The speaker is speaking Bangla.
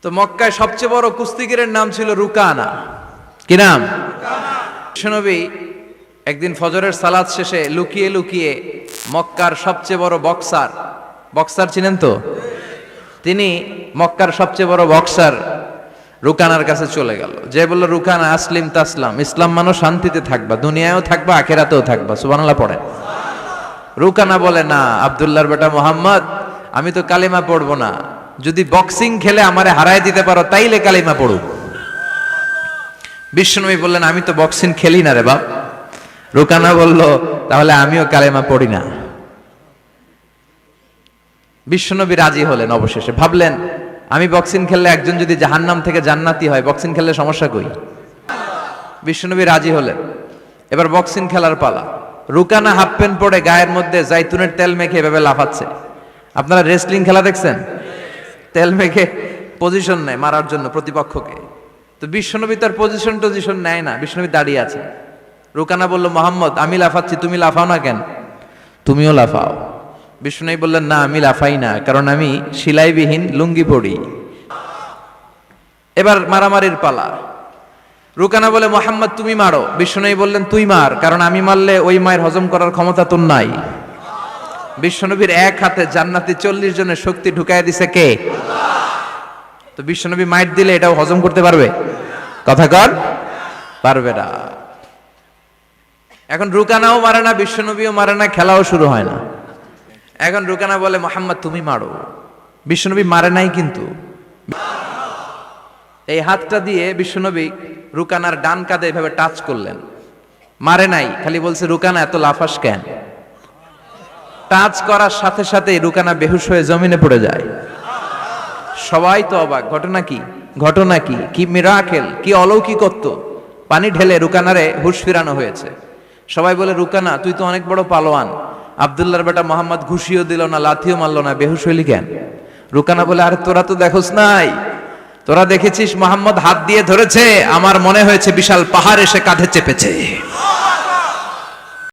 তো মক্কায় সবচেয়ে বড় কুস্তিগিরের নাম ছিল রুকানা। কি নাম? বিশ্বনবী একদিন ফজরের সালাত শেষে লুকিয়ে লুকিয়ে মক্কার সবচেয়ে বড় বক্সার চিনেন তো, তিনি মক্কার সবচেয়ে বড় বক্সার রুকানার কাছে চলে গেল, যে বলল, রুকানা আসলিম তাসলাম, ইসলাম মানো শান্তিতে থাকবা, দুনিয়ায়ও থাকবা আখেরাতেও থাকবা। সুবহানাল্লাহ পড়েন। রুকানা বলে, না আব্দুল্লাহর বেটা মোহাম্মদ, আমি তো কালিমা পড়বো না, যদি বক্সিং খেলে আমারে হারায় দিতে পারো তাইলে কালিমা পড়ু। বিশ্বনবী বললেন, আমি তো বক্সিং খেলি না রে বাপ। রুকানা বলল, তাহলে আমিও কালেমা পড়ি না। বিশ্বনবী রাজি হলেন। অবশেষে ভাবলেন, আমি বক্সিং খেললে একজন যদি জাহান্নাম থেকে জান্নাতি হয়, বক্সিং খেললে সমস্যা কই? বিশ্বনবী রাজি হলেন। এবার বক্সিং খেলার পালা। রুকানা হাফ প্যান্ট পরে গায়ের মধ্যে জাইতুনের তেল মেখে এভাবে লাফাচ্ছে। আপনারা রেসলিং খেলা দেখছেন? তেল মেখে পজিশন নেয় মারার জন্য প্রতিপক্ষকে। তো বিশ্বনবী তার পজিশন নেয় না, বিশ্বনবী দাঁড়িয়ে আছে। রুকানা বলল, মোহাম্মদ আমি লাফাচ্ছি, তুমি লাফাও না কেন? তুমিও লাফাও। বিশ্বনবী বললেন, না আমি লাফাই না, কারণ আমি সেলাইবিহীন লুঙ্গি পড়ি। এবার মারামারির পালা। রুকানা বলে, মোহাম্মদ তুমি মারো। বিশ্বনবী বললেন, তুই মার, কারণ আমি মারলে ওই মায়ের হজম করার ক্ষমতা তোর নাই। বিশ্বনবীর এক হাতে জান্নাতি 40 জনের শক্তি ঢুকায় দিছে কে? তো বিশ্বনবী মাইট দিলে এটাও হজম করতে পারবে? কথা কর, পারবে না। এখন রুকানাও মারে না, বিশ্বনবীও মারে না, খেলাও শুরু হয় না। এখন রুকানা বলে, মোহাম্মদ তুমি মারো। বিশ্বনবী মারে নাই, কিন্তু এই হাতটা দিয়ে বিশ্বনবী রুকানার ডান কাঁধে এভাবে টাচ করলেন। মারে নাই, খালি বলছে, রুকানা এত লাফাস কেন? টাচ করার সাথে সাথে রুকানা বেহুশ হয়ে জমিনে পড়ে যায়। সবাই তো অবাক, ঘটনা কি? কি মিরাকেল, কি অলৌকিকত্ব! পানি ঢেলে রুকানারে হুঁশ ফিরানো হয়েছে। সবাই বলে, রুকানা তুই তো অনেক বড় পালোয়ান, আব্দুল্লাহর বেটা মোহাম্মদ ঘুষিও দিল না, লাথিও মারলো না, বেহুশ হইলি কেন? রুকানা বলে, আরে তোরা তো দেখোস নাই, তোরা দেখেছিস মোহাম্মদ হাত দিয়ে ধরেছে, আমার মনে হয়েছে বিশাল পাহাড় এসে কাঁধে চেপেছে।